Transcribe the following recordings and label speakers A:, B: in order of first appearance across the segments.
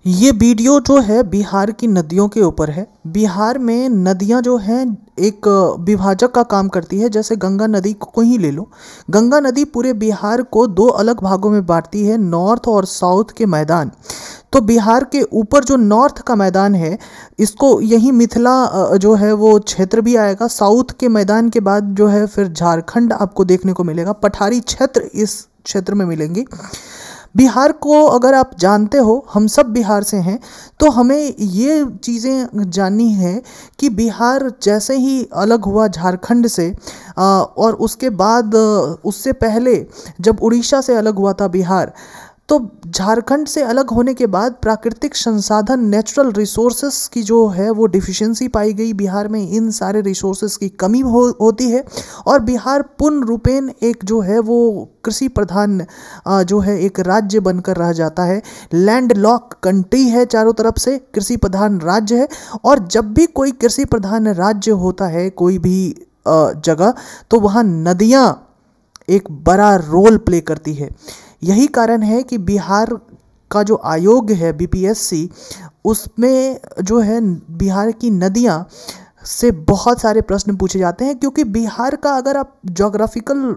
A: ये वीडियो जो है बिहार की नदियों के ऊपर है। बिहार में नदियां जो हैं एक विभाजक का काम करती है। जैसे गंगा नदी को ही ले लो। गंगा नदी पूरे बिहार को दो अलग भागों में बांटती है, नॉर्थ और साउथ के मैदान। तो बिहार के ऊपर जो नॉर्थ का मैदान है, इसको यही मिथिला जो है वो क्षेत्र भी आएगा। साउथ के मैदान के बाद जो है फिर झारखंड आपको देखने को मिलेगा। पठारी क्षेत्र इस क्षेत्र में मिलेंगी। बिहार को अगर आप जानते हो, हम सब बिहार से हैं, तो हमें ये चीज़ें जाननी है कि बिहार जैसे ही अलग हुआ झारखंड से और उसके बाद उससे पहले जब उड़ीसा से अलग हुआ था बिहार, तो झारखंड से अलग होने के बाद प्राकृतिक संसाधन, नेचुरल रिसोर्सेस की जो है वो डिफिशिएंसी पाई गई। बिहार में इन सारे रिसोर्सेस की कमी होती है और बिहार पूर्ण रूपेण एक जो है वो कृषि प्रधान जो है एक राज्य बनकर रह जाता है। लैंड लॉक कंट्री है, चारों तरफ से कृषि प्रधान राज्य है। और जब भी कोई कृषि प्रधान राज्य होता है कोई भी जगह, तो वहाँ नदियाँ एक बड़ा रोल प्ले करती है। यही कारण है कि बिहार का जो आयोग है बीपीएससी, उसमें जो है बिहार की नदियाँ से बहुत सारे प्रश्न पूछे जाते हैं। क्योंकि बिहार का अगर आप ज्योग्राफिकल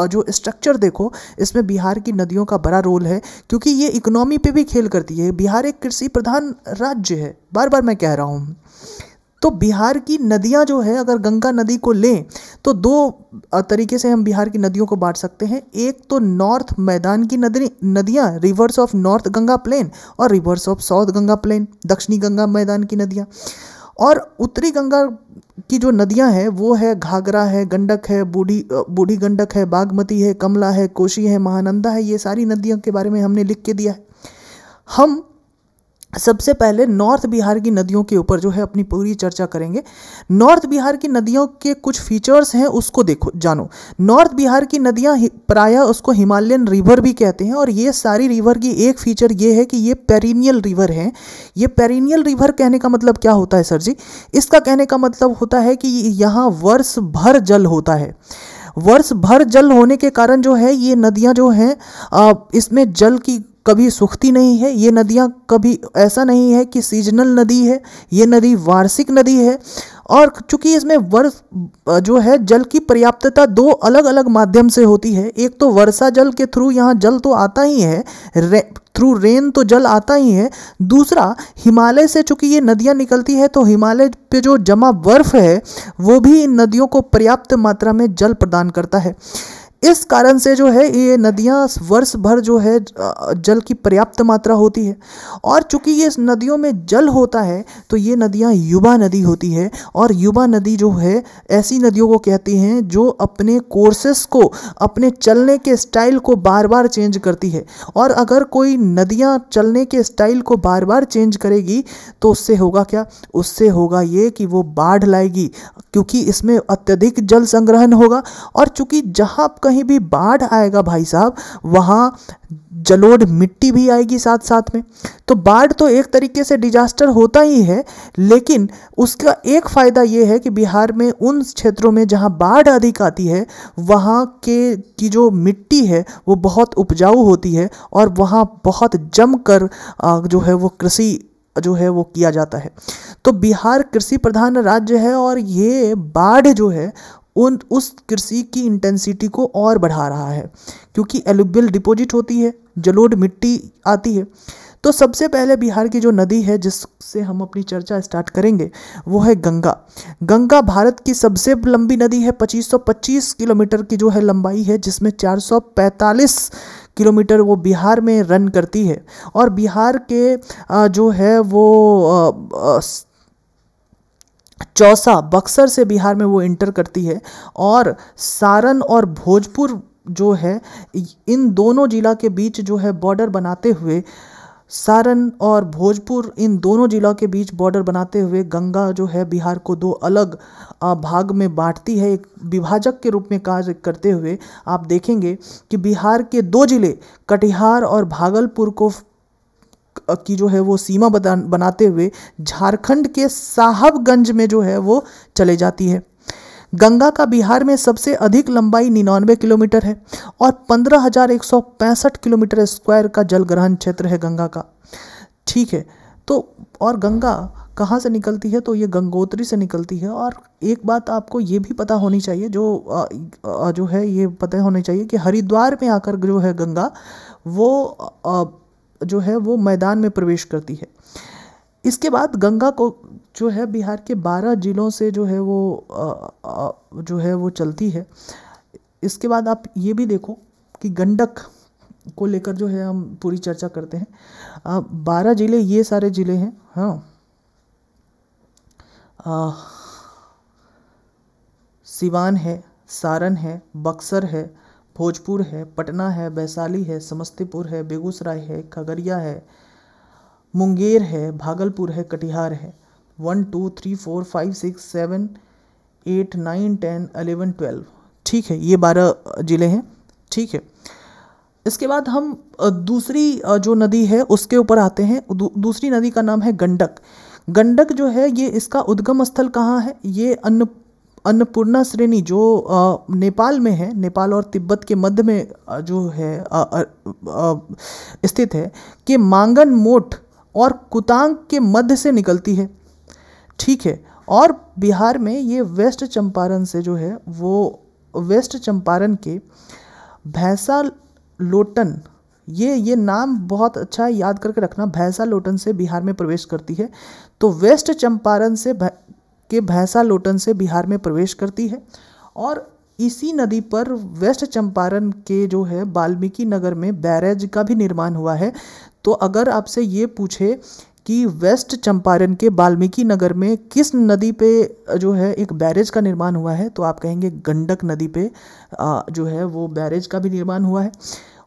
A: जो स्ट्रक्चर देखो, इसमें बिहार की नदियों का बड़ा रोल है। क्योंकि ये इकोनॉमी पे भी खेल करती है। बिहार एक कृषि प्रधान राज्य है, बार बार मैं कह रहा हूँ। तो बिहार की नदियाँ जो है, अगर गंगा नदी को लें तो दो तरीके से हम बिहार की नदियों को बांट सकते हैं। एक तो नॉर्थ मैदान की नदियाँ, rivers of north Ganga plain, और rivers of south Ganga plain, दक्षिणी गंगा मैदान की नदियाँ। और उत्तरी गंगा की जो नदियाँ हैं वो है घाघरा है, गंडक है, बूढ़ी गंडक है, बागमती है, कमला है, कोसी है, महानंदा है। ये सारी नदियों के बारे में हमने लिख के दिया है। हम सबसे पहले नॉर्थ बिहार की नदियों के ऊपर जो है अपनी पूरी चर्चा करेंगे। नॉर्थ बिहार की नदियों के कुछ फीचर्स हैं, उसको देखो, जानो। नॉर्थ बिहार की नदियां प्रायः उसको हिमालयन रिवर भी कहते हैं। और ये सारी रिवर की एक फीचर ये है कि ये पेरिनियल रिवर हैं। ये पेरिनियल रिवर कहने का मतलब क्या होता है सर जी? इसका कहने का मतलब होता है कि यहाँ वर्ष भर जल होता है। वर्ष भर जल होने के कारण जो है ये नदियाँ जो हैं इसमें जल की कभी सूखती नहीं है। ये नदियाँ कभी ऐसा नहीं है कि सीजनल नदी है, ये नदी वार्षिक नदी है। और चूंकि इसमें वर्ष जो है जल की पर्याप्तता दो अलग अलग माध्यम से होती है। एक तो वर्षा जल के थ्रू यहाँ जल तो आता ही है, थ्रू रेन तो जल आता ही है। दूसरा, हिमालय से चूंकि ये नदियाँ निकलती है तो हिमालय पे जो जमा बर्फ है वो भी इन नदियों को पर्याप्त मात्रा में जल प्रदान करता है। इस कारण से जो है ये नदियाँ वर्ष भर जो है जल की पर्याप्त मात्रा होती है। और चूंकि ये नदियों में जल होता है तो ये नदियाँ युवा नदी होती है। और युवा नदी जो है ऐसी नदियों को कहती हैं जो अपने कोर्सेस को, अपने चलने के स्टाइल को बार बार चेंज करती है। और अगर कोई नदियाँ चलने के स्टाइल को बार बार चेंज करेगी तो उससे होगा क्या? उससे होगा ये कि वो बाढ़ लाएगी, क्योंकि इसमें अत्यधिक जल संग्रहण होगा। और चूंकि जहाँ कहीं भी बाढ़ आएगा भाई साहब, वहाँ जलोढ़ मिट्टी भी आएगी साथ साथ में। तो बाढ़ तो एक तरीके से डिजास्टर होता ही है, लेकिन उसका एक फ़ायदा ये है कि बिहार में उन क्षेत्रों में जहाँ बाढ़ अधिक आती है वहाँ की जो मिट्टी है वो बहुत उपजाऊ होती है और वहाँ बहुत जमकर जो है वो कृषि जो है वो किया जाता है। तो बिहार कृषि प्रधान राज्य है और ये बाढ़ जो है उस कृषि की इंटेंसिटी को और बढ़ा रहा है, क्योंकि एलुवियल डिपॉजिट होती है, जलोढ़ मिट्टी आती है। तो सबसे पहले बिहार की जो नदी है जिससे हम अपनी चर्चा स्टार्ट करेंगे वो है गंगा। गंगा भारत की सबसे लंबी नदी है। 2525 किलोमीटर की जो है लंबाई है, जिसमें 445 किलोमीटर वो बिहार में रन करती है। और बिहार के जो है वो चौसा, बक्सर से बिहार में वो इंटर करती है। और सारण और भोजपुर जो है, इन दोनों जिला के बीच जो है बॉर्डर बनाते हुए, सारण और भोजपुर इन दोनों जिलों के बीच बॉर्डर बनाते हुए गंगा जो है बिहार को दो अलग भाग में बांटती है, एक विभाजक के रूप में कार्य करते हुए। आप देखेंगे कि बिहार के दो जिले कटिहार और भागलपुर को की जो है वो सीमा बनाते हुए झारखंड के साहबगंज में जो है वो चले जाती है। गंगा का बिहार में सबसे अधिक लंबाई 99 किलोमीटर है और 15,165 किलोमीटर स्क्वायर का जल ग्रहण क्षेत्र है गंगा का। ठीक है। तो और गंगा कहाँ से निकलती है, तो ये गंगोत्री से निकलती है। और एक बात आपको ये भी पता होनी चाहिए, जो है ये पता होनी चाहिए कि हरिद्वार में आकर जो है गंगा वो जो है वो मैदान में प्रवेश करती है। इसके बाद गंगा को जो है बिहार के 12 जिलों से जो है वो चलती है। इसके बाद आप ये भी देखो कि गंडक को लेकर जो है हम पूरी चर्चा करते हैं। 12 जिले, ये सारे जिले हैं। हाँ, सिवान है, सारण है, बक्सर है, भोजपुर है, पटना है, वैशाली है, समस्तीपुर है, बेगूसराय है, खगड़िया है, मुंगेर है, भागलपुर है, कटिहार है। 1 2 3 4 5 6 7 8 9 10 11 12, ठीक है, ये 12 जिले हैं। ठीक है। इसके बाद हम दूसरी जो नदी है उसके ऊपर आते हैं। दूसरी नदी का नाम है गंडक। गंडक जो है ये इसका उद्गम स्थल कहाँ है, ये अन्नपूर्णा श्रेणी जो नेपाल में है, नेपाल और तिब्बत के मध्य में जो है स्थित है, कि मांगन मोट और कुतांग के मध्य से निकलती है। ठीक है। और बिहार में ये वेस्ट चंपारण से जो है वो वेस्ट चंपारण के भैंसा लोटन, ये नाम बहुत अच्छा है, याद करके रखना, भैंसा लोटन से बिहार में प्रवेश करती है। तो वेस्ट चंपारण से के भैंसा लोटन से बिहार में प्रवेश करती है। और इसी नदी पर वेस्ट चंपारण के जो है वाल्मीकि नगर में बैरेज का भी निर्माण हुआ है। तो अगर आपसे ये पूछे कि वेस्ट चंपारण के वाल्मीकि नगर में किस नदी पे जो है एक बैरेज का निर्माण हुआ है, तो आप कहेंगे गंडक नदी पे जो है वो बैरेज का भी निर्माण हुआ है।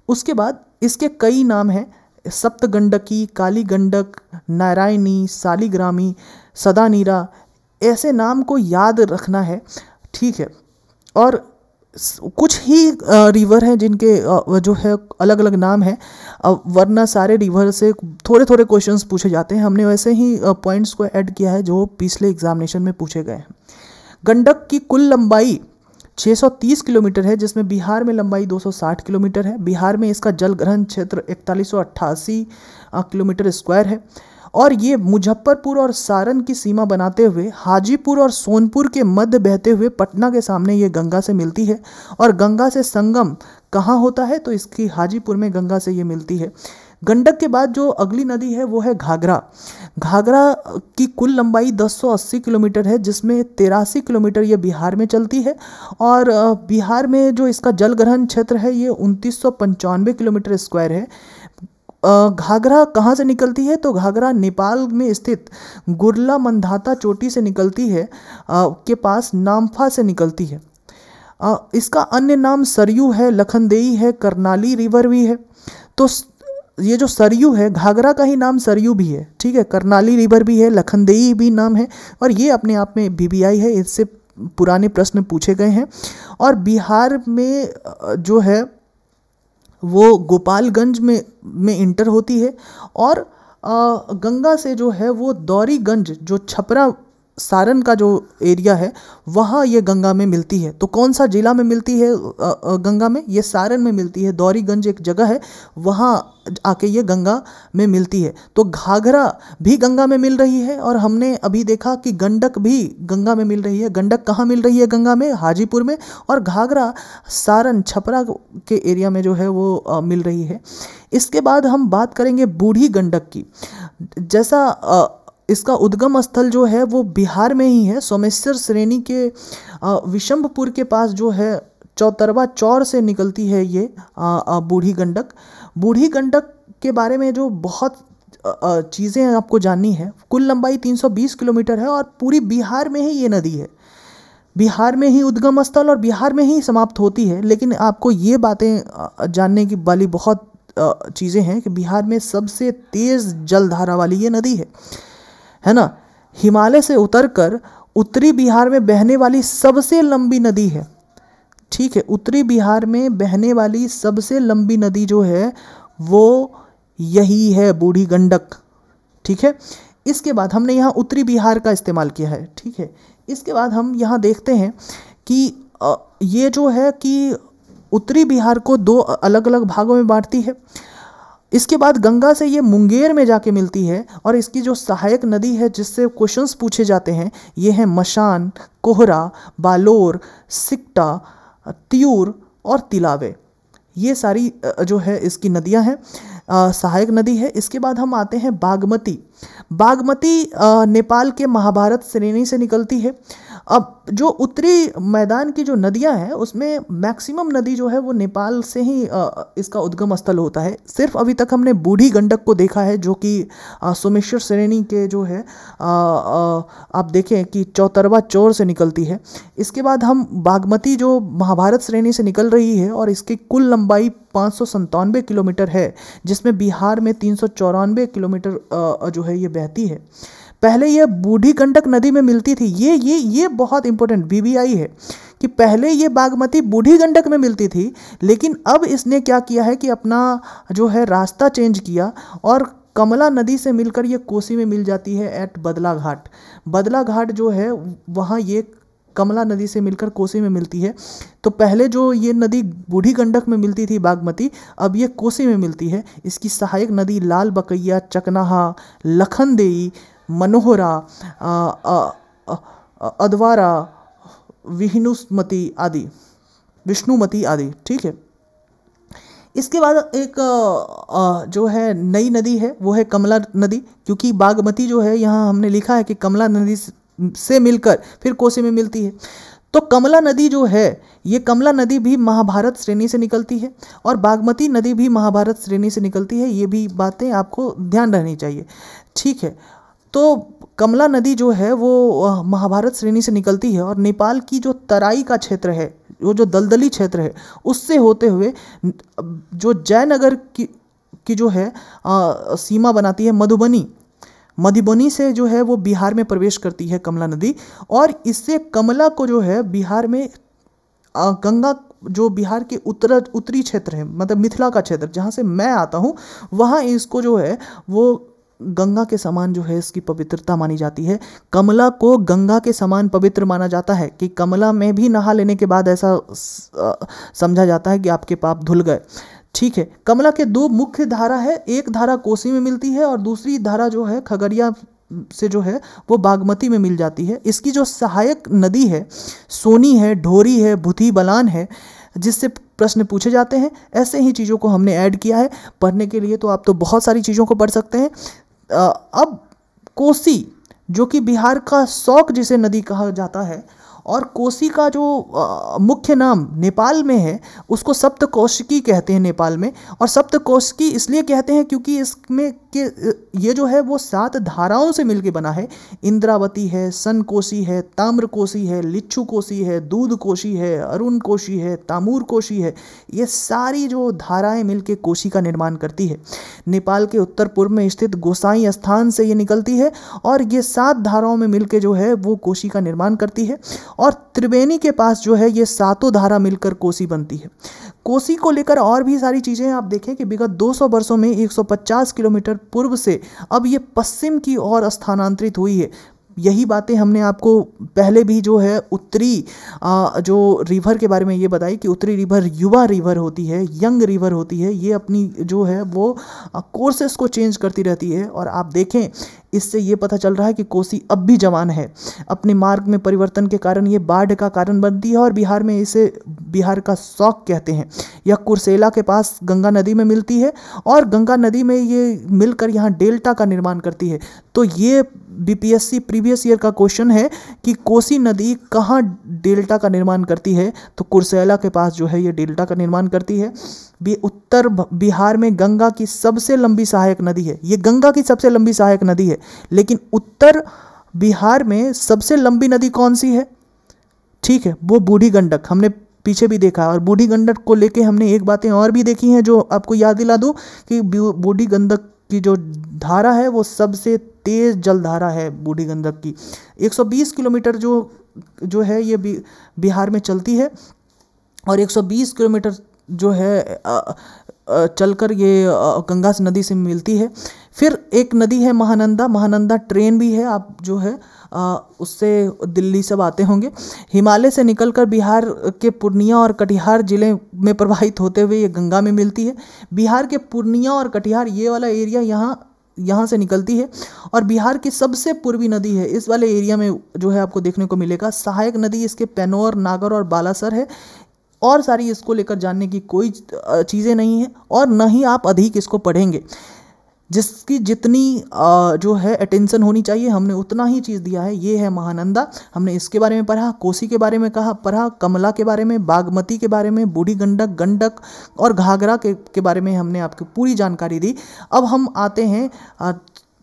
A: उसके बाद इसके कई नाम हैं, सप्तगंडकी, काली गंडक, नारायणी, सालिग्रामी, सदानीरा, ऐसे नाम को याद रखना है। ठीक है। और कुछ ही रिवर हैं जिनके जो है अलग अलग नाम हैं, वरना सारे रिवर से थोड़े थोड़े क्वेश्चंस पूछे जाते हैं। हमने वैसे ही पॉइंट्स को ऐड किया है जो पिछले एग्जामिनेशन में पूछे गए हैं। गंडक की कुल लंबाई 630 किलोमीटर है, जिसमें बिहार में लंबाई 260 किलोमीटर है। बिहार में इसका जल ग्रहण क्षेत्र 4188 किलोमीटर स्क्वायर है। और ये मुजफ्फरपुर और सारण की सीमा बनाते हुए हाजीपुर और सोनपुर के मध्य बहते हुए पटना के सामने ये गंगा से मिलती है। और गंगा से संगम कहाँ होता है, तो इसकी हाजीपुर में गंगा से ये मिलती है। गंडक के बाद जो अगली नदी है वो है घाघरा। घाघरा की कुल लंबाई 1080 किलोमीटर है, जिसमें 83 किलोमीटर ये बिहार में चलती है। और बिहार में जो इसका जल ग्रहण क्षेत्र है ये 2995 किलोमीटर स्क्वायर है। घाघरा कहाँ से निकलती है, तो घाघरा नेपाल में स्थित गुरला मंधाता चोटी से निकलती है, के पास नामफा से निकलती है। इसका अन्य नाम सरयू है, लखनदेई है, करनाली रिवर भी है। तो ये जो सरयू है, घाघरा का ही नाम सरयू भी है। ठीक है। करनाली रिवर भी है, लखनदेई भी नाम है। और ये अपने आप में बीबीआई है, इससे पुराने प्रश्न पूछे गए हैं। और बिहार में जो है वो गोपालगंज में इंटर होती है। और गंगा से जो है वो दौरीगंज, जो छपरा सारण का जो एरिया है, वहाँ ये गंगा में मिलती है। तो कौन सा जिला में मिलती है गंगा में, ये सारण में मिलती है। दौरीगंज एक जगह है, वहाँ आके ये गंगा में मिलती है। तो घाघरा भी गंगा में मिल रही है। और हमने अभी देखा कि गंडक भी गंगा में मिल रही है। गंडक कहाँ मिल रही है गंगा में, हाजीपुर में। और घाघरा सारण छपरा के एरिया में जो है वो मिल रही है। इसके बाद हम बात करेंगे बूढ़ी गंडक की। जैसा इसका उद्गम स्थल जो है वो बिहार में ही है। सोमेश्वर श्रेणी के विशंभपुर के पास जो है चौतरवा चौर से निकलती है ये बूढ़ी गंडक। बूढ़ी गंडक के बारे में जो बहुत चीज़ें आपको जाननी है, कुल लंबाई 320 किलोमीटर है और पूरी बिहार में ही ये नदी है। बिहार में ही उद्गम स्थल और बिहार में ही समाप्त होती है। लेकिन आपको ये बातें जानने की वाली बहुत चीज़ें हैं कि बिहार में सबसे तेज़ जलधारा वाली ये नदी है ना। हिमालय से उतरकर उत्तरी बिहार में बहने वाली सबसे लंबी नदी है। ठीक है। उत्तरी बिहार में बहने वाली सबसे लंबी नदी जो है वो यही है, बूढ़ी गंडक। ठीक है। इसके बाद हमने यहाँ उत्तरी बिहार का इस्तेमाल किया है। ठीक है। इसके बाद हम यहाँ देखते हैं कि ये जो है कि उत्तरी बिहार को दो अलग अलग भागों में बांटती है। इसके बाद गंगा से ये मुंगेर में जाके मिलती है और इसकी जो सहायक नदी है जिससे क्वेश्चंस पूछे जाते हैं ये है मशान, कोहरा, बालोर, सिकटा, त्यूर और तिलावे। ये सारी जो है इसकी नदियां हैं, सहायक नदी है। इसके बाद हम आते हैं बागमती। बागमती नेपाल के महाभारत श्रेणी से निकलती है। अब जो उत्तरी मैदान की जो नदियां हैं उसमें मैक्सिमम नदी जो है वो नेपाल से ही इसका उद्गम स्थल होता है। सिर्फ अभी तक हमने बूढ़ी गंडक को देखा है जो कि सोमेश्वर श्रेणी के जो है आप देखें कि चौतरवा चौर से निकलती है। इसके बाद हम बागमती जो महाभारत श्रेणी से निकल रही है और इसकी कुल लंबाई 597 किलोमीटर है, जिसमें बिहार में 394 किलोमीटर जो है ये बहती है। पहले ये बूढ़ी गंडक नदी में मिलती थी। ये बहुत इंपॉर्टेंट BBI है कि पहले ये बागमती बूढ़ी गंडक में मिलती थी, लेकिन अब इसने क्या किया है कि अपना जो है रास्ता चेंज किया और कमला नदी से मिलकर ये कोसी में मिल जाती है एट बदला घाट। बदला घाट जो है वहाँ ये कमला नदी से मिलकर कोसी में मिलती है। तो पहले जो ये नदी बूढ़ी गंडक में मिलती थी बागमती, अब ये कोसी में मिलती है। इसकी सहायक नदी लाल बकैया, चकनाहा, लखनदेई, मनोहरा, अदवारा, विष्णुमती आदि। ठीक है। इसके बाद एक जो है नई नदी है वो है कमला नदी, क्योंकि बागमती जो है यहाँ हमने लिखा है कि कमला नदी से मिलकर फिर कोसी में मिलती है। तो कमला नदी जो है ये कमला नदी भी महाभारत श्रेणी से निकलती है और बागमती नदी भी महाभारत श्रेणी से निकलती है। ये भी बातें आपको ध्यान रहनी चाहिए। ठीक है। तो कमला नदी जो है वो महाभारत श्रेणी से निकलती है और नेपाल की जो तराई का क्षेत्र है, वो जो दलदली क्षेत्र है, उससे होते हुए जो जयनगर की जो है सीमा बनाती है मधुबनी से जो है वो बिहार में प्रवेश करती है कमला नदी। और इससे कमला को जो है बिहार में गंगा जो बिहार के उत्तरी क्षेत्र है, मतलब मिथिला का क्षेत्र जहाँ से मैं आता हूँ, वहाँ इसको जो है वो गंगा के समान जो है इसकी पवित्रता मानी जाती है। कमला को गंगा के समान पवित्र माना जाता है कि कमला में भी नहा लेने के बाद ऐसा समझा जाता है कि आपके पाप धुल गए। ठीक है। कमला के दो मुख्य धारा है, एक धारा कोसी में मिलती है और दूसरी धारा जो है खगड़िया से जो है वो बागमती में मिल जाती है। इसकी जो सहायक नदी है सोनी है, ढोरी है, भूथी बलान है, जिससे प्रश्न पूछे जाते हैं। ऐसे ही चीज़ों को हमने ऐड किया है पढ़ने के लिए, तो आप तो बहुत सारी चीज़ों को पढ़ सकते हैं। अब कोसी जो कि बिहार का शौक जिसे नदी कहा जाता है, और कोसी का जो मुख्य नाम नेपाल में है उसको सप्तकोशिकी कहते हैं नेपाल में। और सप्तकोशिकी इसलिए कहते हैं क्योंकि इसमें के ये जो है वो 7 धाराओं से मिलके बना है। इंद्रावती है, सन कोसी है, ताम्र कोसी है, लिच्छू कोसी है, दूध कोसी है, अरुण कोसी है, तामूर कोसी है। ये सारी जो धाराएं मिलके कोसी का निर्माण करती है। नेपाल के उत्तर पूर्व में स्थित गोसाई स्थान से ये निकलती है और ये 7 धाराओं में मिलके जो है वो कोसी का निर्माण करती है। और त्रिवेणी के पास जो है ये 7 धारा मिलकर कोसी बनती है। कोसी को लेकर और भी सारी चीज़ें आप देखें कि विगत 200 वर्षों में 150 किलोमीटर पूर्व से अब ये पश्चिम की ओर स्थानांतरित हुई है। यही बातें हमने आपको पहले भी जो है उत्तरी जो रिवर के बारे में ये बताई कि उत्तरी रिवर युवा रिवर होती है, यंग रिवर होती है। ये अपनी जो है वो कोर्सेस को चेंज करती रहती है। और आप देखें इससे ये पता चल रहा है कि कोसी अब भी जवान है। अपने मार्ग में परिवर्तन के कारण ये बाढ़ का कारण बनती है और बिहार में इसे बिहार का शौक कहते हैं। यह कुर्सेला के पास गंगा नदी में मिलती है और गंगा नदी में ये मिलकर यहाँ डेल्टा का निर्माण करती है। तो ये BPSC प्रीवियस ईयर का क्वेश्चन है कि कोसी नदी कहाँ डेल्टा का निर्माण करती है, तो कुर्सेला के पास जो है ये डेल्टा का निर्माण करती है। उत्तर बिहार में गंगा की सबसे लंबी सहायक नदी है, ये गंगा की सबसे लंबी सहायक नदी है। लेकिन उत्तर बिहार में सबसे लंबी नदी कौन सी है? ठीक है, वो बूढ़ी गंडक, हमने पीछे भी देखा है। और बूढ़ी गंडक को लेके हमने एक बातें और भी देखी हैं जो आपको याद दिला दूं कि बूढ़ी गंडक की जो धारा है वो सबसे तेज जलधारा है बूढ़ी गंडक की। 120 किलोमीटर जो है ये बिहार में चलती है और 120 किलोमीटर जो है चलकर ये गंगा नदी से मिलती है। फिर एक नदी है महानंदा, महानंदा ट्रेन भी है, आप जो है उससे दिल्ली सब आते होंगे। हिमालय से निकलकर बिहार के पूर्णिया और कटिहार जिले में प्रवाहित होते हुए ये गंगा में मिलती है। बिहार के पूर्णिया और कटिहार ये वाला एरिया यहाँ से निकलती है और बिहार की सबसे पूर्वी नदी है। इस वाले एरिया में जो है आपको देखने को मिलेगा। सहायक नदी इसके पेनौर, नागर और बालासर है। और सारी इसको लेकर जानने की कोई चीज़ें नहीं है और न ही आप अधिक इसको पढ़ेंगे। जिसकी जितनी जो है अटेंशन होनी चाहिए हमने उतना ही चीज़ दिया है। ये है महानंदा, हमने इसके बारे में पढ़ा, कोसी के बारे में पढ़ा, कमला के बारे में, बागमती के बारे में, बूढ़ी गंडक, गंडक और घाघरा के बारे में हमने आपको पूरी जानकारी दी। अब हम आते हैं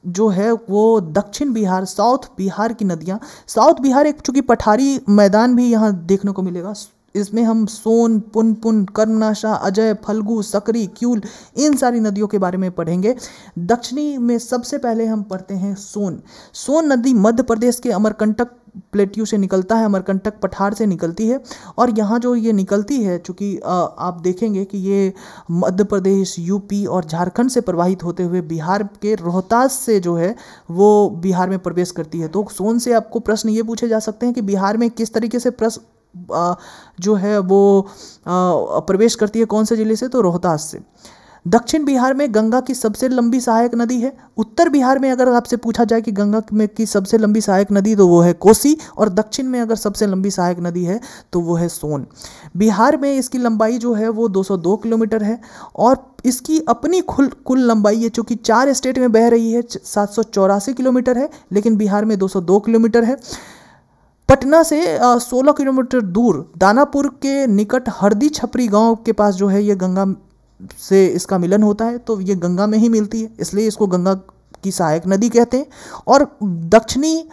A: जो है वो दक्षिण बिहार, साउथ बिहार की नदियाँ। साउथ बिहार एक चूँकि पठारी मैदान भी यहाँ देखने को मिलेगा। इसमें हम सोन, पुनपुन, कर्मनाशा, अजय, फल्गु, सकरी, क्यूल इन सारी नदियों के बारे में पढ़ेंगे। दक्षिणी में सबसे पहले हम पढ़ते हैं सोन। सोन नदी मध्य प्रदेश के अमरकंटक प्लेट्यू से निकलता है, अमरकंटक पठार से निकलती है और यहाँ जो ये निकलती है, चूँकि आप देखेंगे कि ये मध्य प्रदेश, यूपी और झारखंड से प्रवाहित होते हुए बिहार के रोहतास से जो है वो बिहार में प्रवेश करती है। तो सोन से आपको प्रश्न ये पूछे जा सकते हैं कि बिहार में किस तरीके से जो है वो प्रवेश करती है, कौन से जिले से, तो रोहतास से। दक्षिण बिहार में गंगा की सबसे लंबी सहायक नदी है। उत्तर बिहार में अगर आपसे पूछा जाए कि गंगा में की सबसे लंबी सहायक नदी, तो वो है कोसी। और दक्षिण में अगर सबसे लंबी सहायक नदी है तो वो है सोन। बिहार में इसकी लंबाई जो है वो 202 किलोमीटर है और इसकी अपनी कुल लंबाई है, चूँकि 4 स्टेट में बह रही है, 784 किलोमीटर है, लेकिन बिहार में 202 किलोमीटर है। पटना से 16 किलोमीटर दूर दानापुर के निकट हरदी छपरी गांव के पास जो है ये गंगा से इसका मिलन होता है। तो ये गंगा में ही मिलती है, इसलिए इसको गंगा की सहायक नदी कहते हैं। और दक्षिणी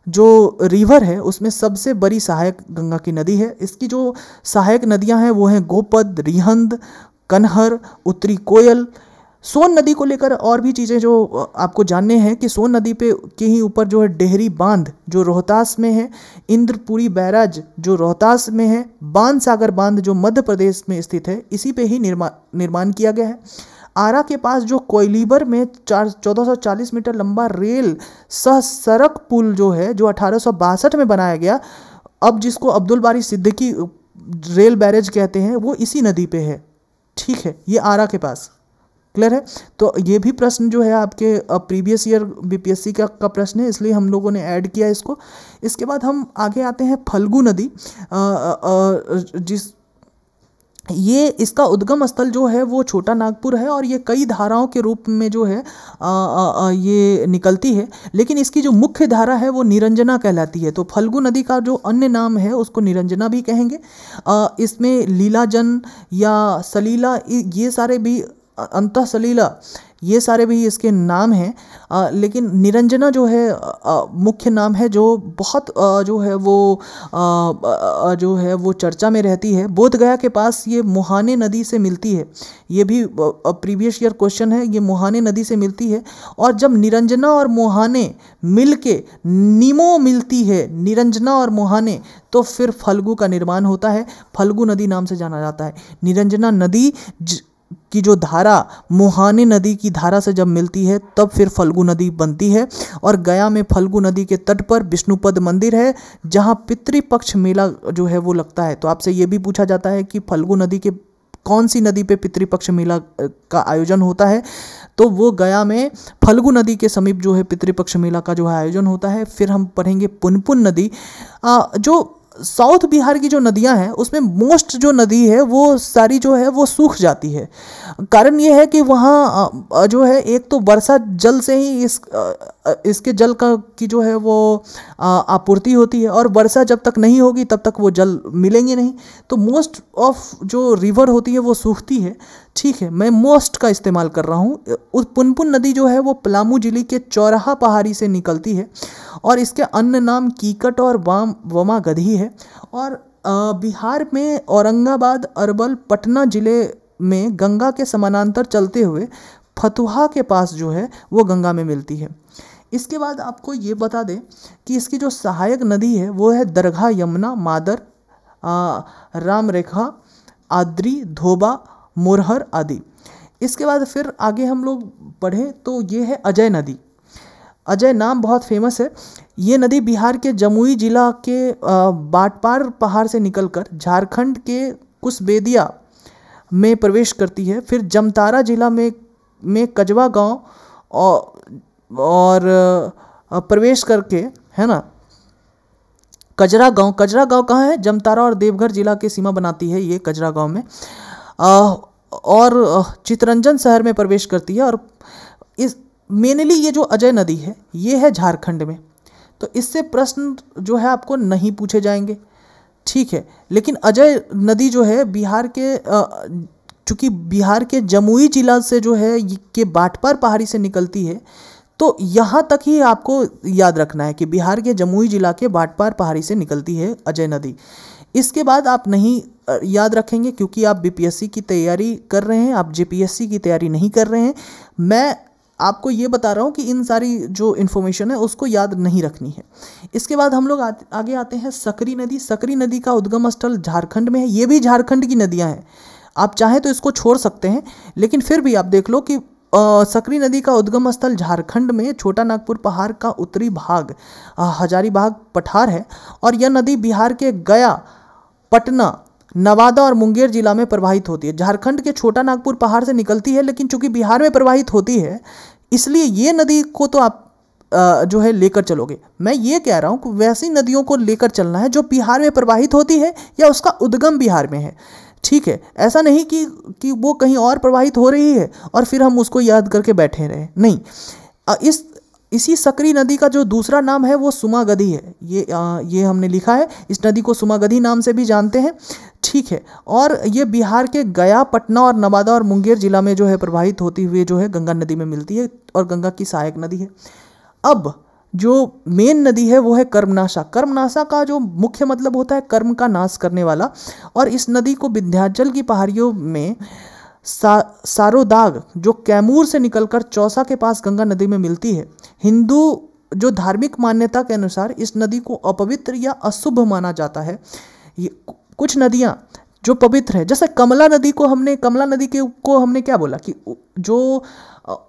A: जो रिवर है उसमें सबसे बड़ी सहायक गंगा की नदी है। इसकी जो सहायक नदियां हैं वो हैं गोपद, रिहंद, कन्हर, उत्तरी कोयल। सोन नदी को लेकर और भी चीज़ें जो आपको जानने हैं कि सोन नदी पे के ही ऊपर जो है डेहरी बांध जो रोहतास में है, इंद्रपुरी बैराज जो रोहतास में है, बाण सागर बांध जो मध्य प्रदेश में स्थित है, इसी पे ही निर्माण किया गया है। आरा के पास जो कोयलीबर में 1440 मीटर लंबा रेल सह सड़क पुल जो है, जो 1862 में बनाया गया, अब जिसको अब्दुल बारी सिद्दीकी रेल बैरेज कहते हैं, वो इसी नदी पे है। ठीक है, ये आरा के पास। क्लियर है? तो ये भी प्रश्न जो है आपके प्रीवियस ईयर बीपीएससी का प्रश्न है, इसलिए हम लोगों ने ऐड किया इसको। इसके बाद हम आगे आते हैं फल्गु नदी, ये इसका उद्गम स्थल जो है वो छोटा नागपुर है और ये कई धाराओं के रूप में जो है ये निकलती है, लेकिन इसकी जो मुख्य धारा है वो निरंजना कहलाती है। तो फल्गु नदी का जो अन्य नाम है उसको निरंजना भी कहेंगे। इसमें लीलाजन या सलीला, ये सारे भी अंतः सलीला, ये सारे भी इसके नाम हैं, लेकिन निरंजना जो है मुख्य नाम है, जो बहुत जो है वो चर्चा में रहती है। बोधगया के पास ये मुहाने नदी से मिलती है, ये भी प्रीवियस ईयर क्वेश्चन है, ये मुहाने नदी से मिलती है। और जब निरंजना और मुहाने मिलके नीमो मिलती है, निरंजना और मुहाने, तो फिर फल्गु का निर्माण होता है, फल्गु नदी नाम से जाना जाता है। निरंजना नदी की जो धारा मुहाने नदी की धारा से जब मिलती है तब फिर फल्गु नदी बनती है। और गया में फल्गु नदी के तट पर विष्णुपद मंदिर है, जहां पितृपक्ष मेला जो है वो लगता है। तो आपसे ये भी पूछा जाता है कि फल्गु नदी के कौन सी नदी पे पितृपक्ष मेला का आयोजन होता है, तो वो गया में फल्गु नदी के समीप जो है पितृपक्ष मेला का जो है आयोजन होता है। फिर हम पढ़ेंगे पुनपुन नदी। जो साउथ बिहार की जो नदियां हैं उसमें मोस्ट जो नदी है वो सारी जो है वो सूख जाती है। कारण ये है कि वहाँ जो है एक तो वर्षा जल से ही इसके जल की जो है वो आपूर्ति होती है, और वर्षा जब तक नहीं होगी तब तक वो जल मिलेंगे नहीं, तो मोस्ट ऑफ जो रिवर होती है वो सूखती है। ठीक है, मैं मोस्ट का इस्तेमाल कर रहा हूँ। उस पुनपुन नदी जो है वो पलामू जिले के चौराहा पहाड़ी से निकलती है और इसके अन्य नाम कीकट और वमा गधी है। और बिहार में औरंगाबाद, अरवल, पटना जिले में गंगा के समानांतर चलते हुए फतुहा के पास जो है वो गंगा में मिलती है। इसके बाद आपको ये बता दें कि इसकी जो सहायक नदी है वो है दरघा, यमुना, मादर, रामरेखा, आद्री, धोबा, मोरहर आदि। इसके बाद फिर आगे हम लोग पढ़ें तो ये है अजय नदी। अजय नाम बहुत फेमस है। ये नदी बिहार के जमुई जिला के बाटपार पहाड़ से निकलकर झारखंड के कुशबेदिया में प्रवेश करती है, फिर जमतारा जिला में कजवा गांव और प्रवेश करके, है ना, कजरा गांव कहाँ है? जमतारा और देवघर जिला की सीमा बनाती है ये कजरा गांव में, और चितरंजन शहर में प्रवेश करती है। और इस मेनली ये जो अजय नदी है ये है झारखंड में, तो इससे प्रश्न जो है आपको नहीं पूछे जाएंगे, ठीक है। लेकिन अजय नदी जो है बिहार के चूँकि बिहार के जमुई जिला से जो है के बाटपार पहाड़ी से निकलती है, तो यहाँ तक ही आपको याद रखना है कि बिहार के जमुई जिला के बाटपार पहाड़ी से निकलती है अजय नदी। इसके बाद आप नहीं याद रखेंगे क्योंकि आप बीपीएससी की तैयारी कर रहे हैं, आप जीपीएससी की तैयारी नहीं कर रहे हैं। मैं आपको ये बता रहा हूँ कि इन सारी जो इन्फॉर्मेशन है उसको याद नहीं रखनी है। इसके बाद हम लोग आगे आते हैं सकरी नदी। सकरी नदी का उद्गम स्थल झारखंड में है। ये भी झारखंड की नदियाँ हैं, आप चाहें तो इसको छोड़ सकते हैं, लेकिन फिर भी आप देख लो कि सकरी नदी का उद्गम स्थल झारखंड में छोटा नागपुर पहाड़ का उत्तरी भाग हजारीबाग पठार है, और यह नदी बिहार के गया, पटना, नवादा और मुंगेर जिला में प्रवाहित होती है। झारखंड के छोटा नागपुर पहाड़ से निकलती है, लेकिन चूंकि बिहार में प्रवाहित होती है इसलिए ये नदी को तो आप जो है लेकर चलोगे। मैं ये कह रहा हूँ कि वैसी नदियों को लेकर चलना है जो बिहार में प्रवाहित होती है या उसका उद्गम बिहार में है, ठीक है। ऐसा नहीं कि वो कहीं और प्रवाहित हो रही है और फिर हम उसको याद करके बैठे रहे, नहीं। इसी सकरी नदी का जो दूसरा नाम है वो सुमागधी है। ये हमने लिखा है, इस नदी को सुमागधी नाम से भी जानते हैं, ठीक है। और ये बिहार के गया, पटना और नवादा और मुंगेर जिला में जो है प्रवाहित होती हुई जो है गंगा नदी में मिलती है और गंगा की सहायक नदी है। अब जो मेन नदी है वो है कर्मनाशा। कर्मनाशा का जो मुख्य मतलब होता है कर्म का नाश करने वाला, और इस नदी को विंध्याचल की पहाड़ियों में सारोदाग जो कैमूर से निकलकर चौसा के पास गंगा नदी में मिलती है। हिंदू जो धार्मिक मान्यता के अनुसार इस नदी को अपवित्र या अशुभ माना जाता है। ये कुछ नदियाँ जो पवित्र है, जैसे कमला नदी को हमने क्या बोला कि जो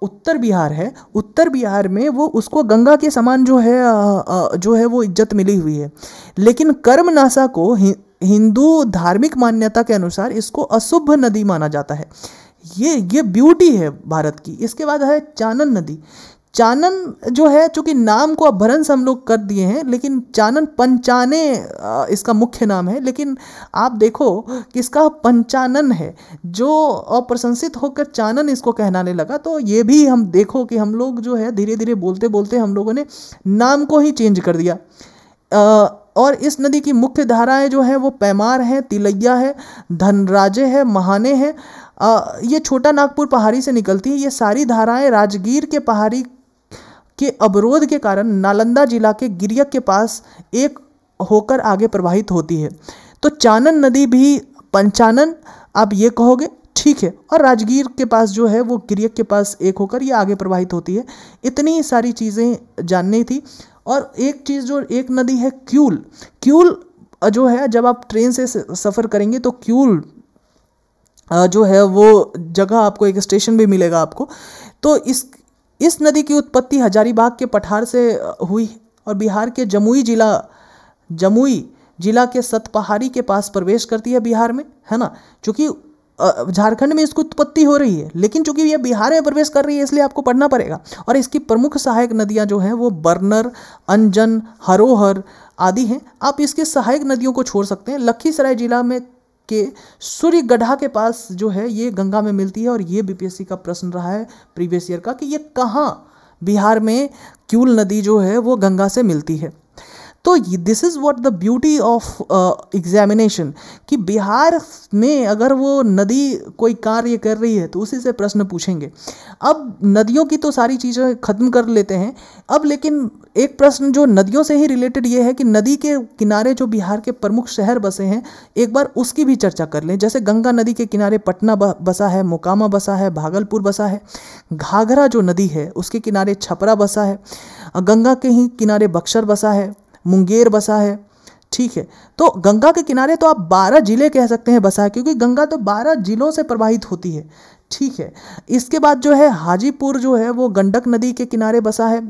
A: उत्तर बिहार है, उत्तर बिहार में वो उसको गंगा के समान जो है वो इज्जत मिली हुई है, लेकिन कर्मनाशा को हिंदू धार्मिक मान्यता के अनुसार इसको अशुभ नदी माना जाता है। ये ब्यूटी है भारत की। इसके बाद है चानन नदी। चानन जो है, चूँकि नाम को अपभ्रंश हम लोग कर दिए हैं, लेकिन चानन पंचाने इसका मुख्य नाम है, लेकिन आप देखो कि इसका पंचानन है, जो अप्रशंसित होकर चानन इसको कहलाने लगा। तो ये भी हम देखो कि हम लोग जो है धीरे धीरे बोलते बोलते हम लोगों ने नाम को ही चेंज कर दिया। और इस नदी की मुख्य धाराएं जो हैं वो पैमार है, तिलैया है, धनराजे है, महाने है। ये छोटा नागपुर पहाड़ी से निकलती है। ये सारी धाराएं राजगीर के पहाड़ी के अवरोध के कारण नालंदा जिला के गिरियक के पास एक होकर आगे प्रवाहित होती है। तो चानन नदी भी पंचानन आप ये कहोगे, ठीक है। और राजगीर के पास जो है वो गिरियक के पास एक होकर ये आगे प्रवाहित होती है। इतनी सारी चीज़ें जाननी थी। और एक चीज़ जो एक नदी है क्यूल जो है, जब आप ट्रेन से सफ़र करेंगे तो क्यूल जो है वो जगह आपको एक स्टेशन भी मिलेगा आपको। तो इस नदी की उत्पत्ति हजारीबाग के पठार से हुई और बिहार के जमुई जिला के सतपहाड़ी के पास प्रवेश करती है बिहार में, है ना। चूँकि झारखंड में इसकी उत्पत्ति हो रही है, लेकिन चूंकि ये बिहार में प्रवेश कर रही है इसलिए आपको पढ़ना पड़ेगा। और इसकी प्रमुख सहायक नदियां जो हैं वो बरनर, अंजन, हरोहर आदि हैं। आप इसकी सहायक नदियों को छोड़ सकते हैं। लखीसराय जिला में के सूर्यगढ़ा के पास जो है ये गंगा में मिलती है, और ये बीपीएससी का प्रश्न रहा है प्रीवियस ईयर का कि ये कहाँ बिहार में क्यूल नदी जो है वो गंगा से मिलती है। तो this is what the beauty of examination, कि बिहार में अगर वो नदी कोई कार्य कर रही है तो उसी से प्रश्न पूछेंगे। अब नदियों की तो सारी चीज़ें ख़त्म कर लेते हैं अब, लेकिन एक प्रश्न जो नदियों से ही रिलेटेड ये है कि नदी के किनारे जो बिहार के प्रमुख शहर बसे हैं, एक बार उसकी भी चर्चा कर लें। जैसे गंगा नदी के किनारे पटना बसा है, मोकामा बसा है, भागलपुर बसा है। घाघरा जो नदी है उसके किनारे छपरा बसा है। गंगा के ही किनारे बक्सर बसा है, मुंगेर बसा है, ठीक है। तो गंगा के किनारे तो आप 12 जिले कह सकते हैं बसा है, क्योंकि गंगा तो 12 जिलों से प्रवाहित होती है, ठीक है। इसके बाद जो है हाजीपुर जो है वो गंडक नदी के किनारे बसा है।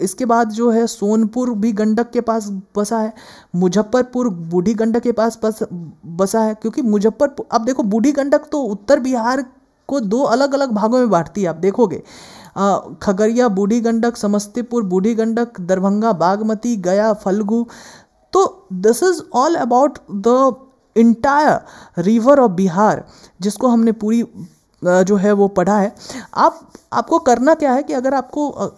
A: इसके बाद जो है सोनपुर भी गंडक के पास बसा है। मुजफ्फरपुर बूढ़ी गंडक के पास बसा है, क्योंकि मुजफ्फरपुर, अब देखो बूढ़ी गंडक तो उत्तर बिहार को 2 अलग अलग भागों में बांटती है, आप देखोगे खगड़िया बूढ़ी गंडक, समस्तीपुर बूढ़ी गंडक, दरभंगा बागमती, गया फल्गु। तो this is all about the entire river of Bihar, जिसको हमने पूरी जो है वो पढ़ा है। आपको करना क्या है कि अगर आपको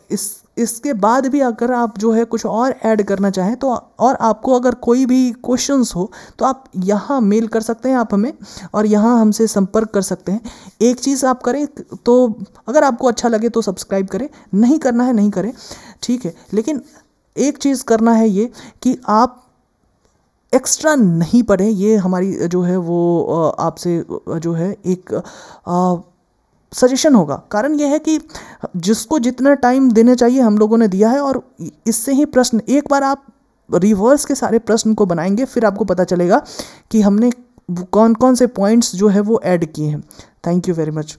A: इसके बाद भी अगर आप जो है कुछ और ऐड करना चाहें तो, और आपको अगर कोई भी क्वेश्चंस हो तो आप यहाँ मेल कर सकते हैं आप हमें, और यहाँ हमसे संपर्क कर सकते हैं। एक चीज़ आप करें तो, अगर आपको अच्छा लगे तो सब्सक्राइब करें, नहीं करना है नहीं करें, ठीक है। लेकिन एक चीज़ करना है ये कि आप एक्स्ट्रा नहीं पढ़ें, ये हमारी जो है वो आपसे जो है एक सजेशन होगा। कारण यह है कि जिसको जितना टाइम देना चाहिए हम लोगों ने दिया है, और इससे ही प्रश्न, एक बार आप रिवर्स के सारे प्रश्न को बनाएंगे फिर आपको पता चलेगा कि हमने कौन कौन से पॉइंट्स जो है वो ऐड किए हैं। Thank you very much.